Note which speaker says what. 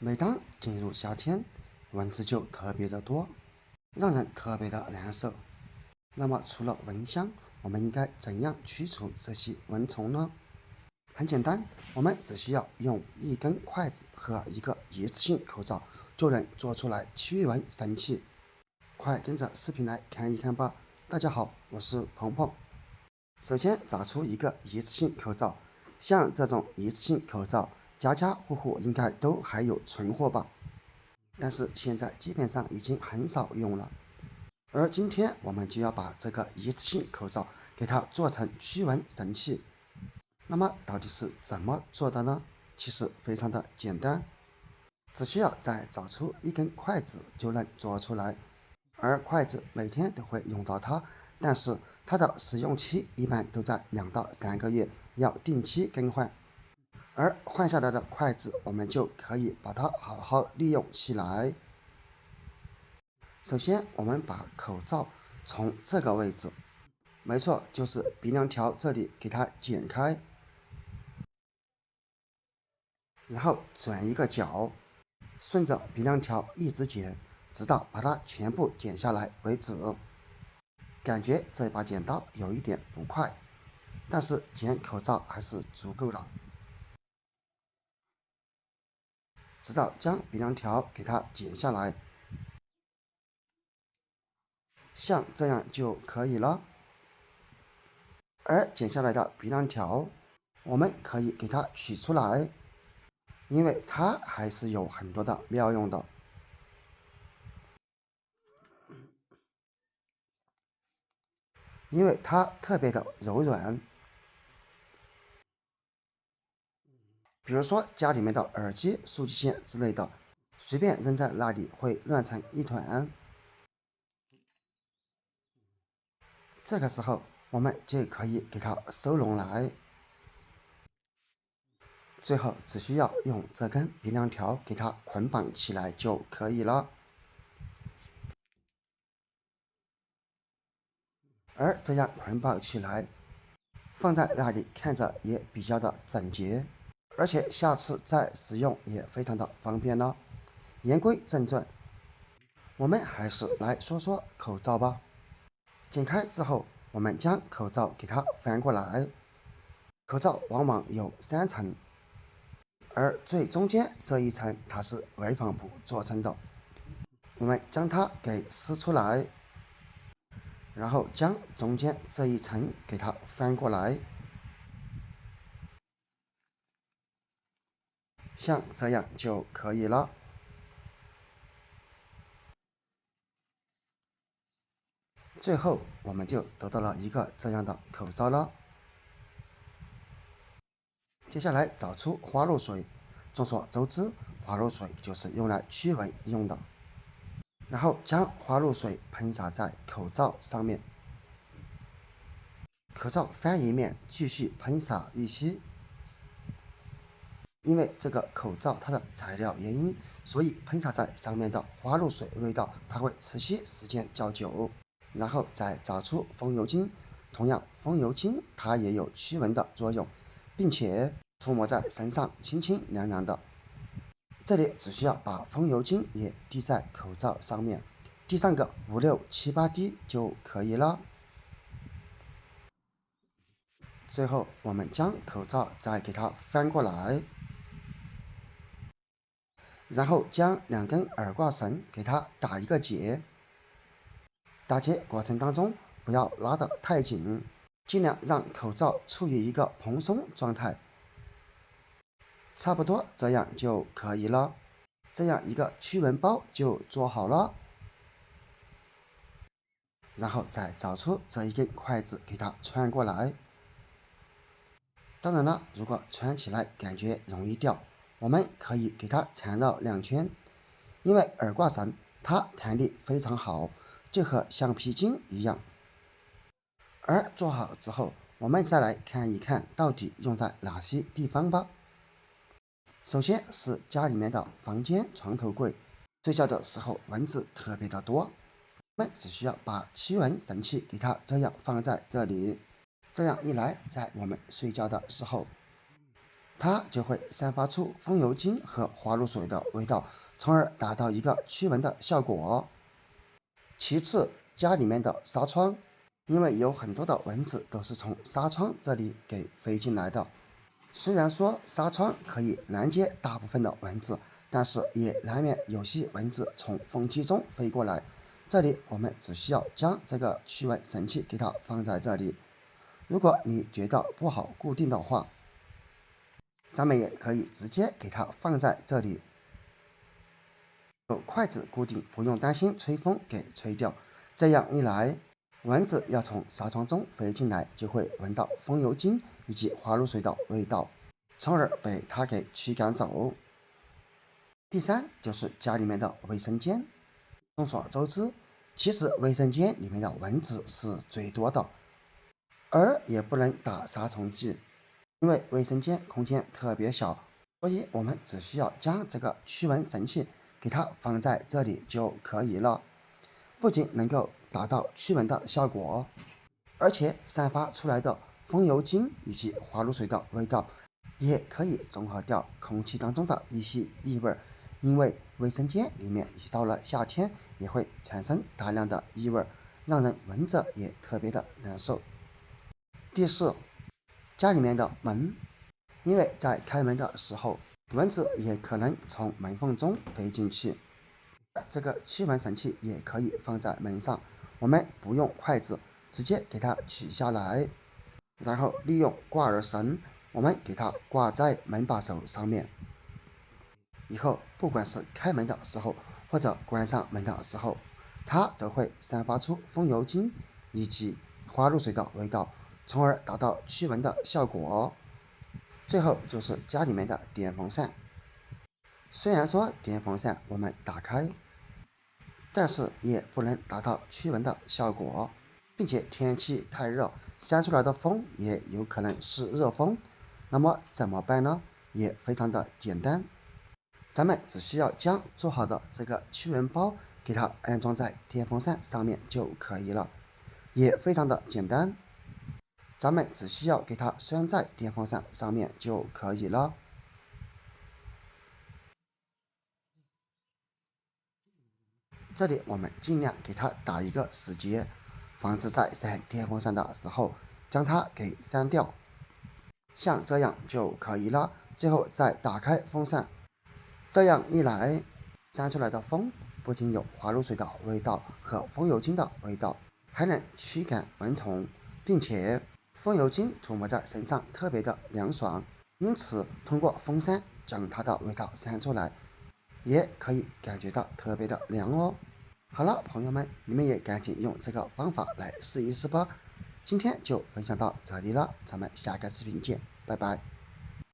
Speaker 1: 每当进入夏天，蚊子就特别的多，让人特别的难受。那么除了蚊香，我们应该怎样驱除这些蚊虫呢？很简单，我们只需要用一根筷子和一个一次性口罩就能做出来驱蚊神器。快跟着视频来看一看吧。大家好，我是鹏鹏。首先找出一个一次性口罩，像这种一次性口罩，家家户户应该都还有存货吧？但是现在基本上已经很少用了。而今天我们就要把这个一次性口罩给它做成驱蚊神器。那么到底是怎么做的呢？其实非常的简单，只需要再找出一根筷子就能做出来。而筷子每天都会用到它，但是它的使用期一般都在2到3个月，要定期更换。而换下来的筷子，我们就可以把它好好利用起来。首先，我们把口罩从这个位置，没错，就是鼻梁条这里给它剪开，然后转一个角，顺着鼻梁条一直剪，直到把它全部剪下来为止。感觉这把剪刀有一点不快，但是剪口罩还是足够了。直到将鼻梁条给它剪下来，像这样就可以了。而剪下来的鼻梁条，我们可以给它取出来，因为它还是有很多的妙用的。因为它特别的柔软，比如说家里面的耳机、数据线之类的，随便扔在那里会乱成一团。这个时候，我们就可以给它收拢来。最后只需要用这根鼻梁条给它捆绑起来就可以了。而这样捆绑起来，放在那里看着也比较的整洁，而且下次再使用也非常的方便了。言归正传，我们还是来说说口罩吧。剪开之后，我们将口罩给它翻过来。口罩往往有3层，而最中间这一层它是微纺布做成的。我们将它给撕出来，然后将中间这一层给它翻过来，像这样就可以了。最后我们就得到了一个这样的口罩了。接下来找出花露水。众所周知，花露水就是用来驱蚊用的。然后将花露水喷洒在口罩上面，口罩翻一面，继续喷洒一些。因为这个口罩它的材料原因，所以喷洒在上面的花露水味道它会持续时间较久。然后再找出风油精，同样风油精它也有驱蚊的作用，并且涂抹在身上清清凉凉的。这里只需要把风油精也滴在口罩上面，滴上个5、6、7、8滴就可以了。最后我们将口罩再给它翻过来，然后将2根耳挂绳给它打一个结。打结过程当中不要拉得太紧，尽量让口罩处于一个蓬松状态。差不多这样就可以了，这样一个驱蚊包就做好了。然后再找出这一根筷子给它穿过来。当然了，如果穿起来感觉容易掉，我们可以给它缠绕2圈，因为耳挂绳它弹力非常好，就和橡皮筋一样。而做好之后，我们再来看一看到底用在哪些地方吧。首先是家里面的房间床头柜，睡觉的时候蚊子特别的多，我们只需要把驱蚊神器给它这样放在这里，这样一来，在我们睡觉的时候，它就会散发出风油精和花露水的味道，从而达到一个驱蚊的效果。其次，家里面的纱窗，因为有很多的蚊子都是从纱窗这里给飞进来的。虽然说纱窗可以拦截大部分的蚊子，但是也难免有些蚊子从风机中飞过来。这里我们只需要将这个驱蚊神器给它放在这里。如果你觉得不好固定的话，咱们也可以直接给它放在这里，有筷子固定，不用担心吹风给吹掉。这样一来，蚊子要从纱窗中飞进来，就会闻到风油精以及花露水的味道，从而被它给驱赶走。第三就是家里面的卫生间。众所周知，其实卫生间里面的蚊子是最多的，而也不能打杀虫剂，因为卫生间空间特别小，所以我们只需要将这个驱蚊神器给它放在这里就可以了。不仅能够达到驱蚊的效果，而且散发出来的风油精以及花露水的味道，也可以中和掉空气当中的一些异味。因为卫生间里面一到了夏天，也会产生大量的异味，让人闻着也特别的难受。第四，家里面的门，因为在开门的时候，蚊子也可能从门缝中飞进去。这个驱蚊神器也可以放在门上，我们不用筷子，直接给它取下来，然后利用挂耳绳，我们给它挂在门把手上面。以后不管是开门的时候，或者关上门的时候，它都会散发出风油精以及花露水的味道，从而达到驱蚊的效果。最后就是家里面的电风扇，虽然说电风扇我们打开，但是也不能达到驱蚊的效果，并且天气太热，扇出来的风也有可能是热风。那么怎么办呢？也非常的简单，咱们只需要将做好的这个驱蚊包给它安装在电风扇上面就可以了，也非常的简单，咱们只需要给它拴在电风扇上面就可以了。这里我们尽量给它打一个死结，防止在扇电风扇的时候将它给扇掉，像这样就可以了。最后再打开风扇，这样一来，扇出来的风不仅有花露水的味道和风油精的味道，还能驱赶蚊虫，并且风油精涂抹在身上特别的凉爽，因此通过风扇将它的味道扇出来，也可以感觉到特别的凉哦。好了，朋友们，你们也赶紧用这个方法来试一试吧。今天就分享到这里了，咱们下个视频见，拜拜。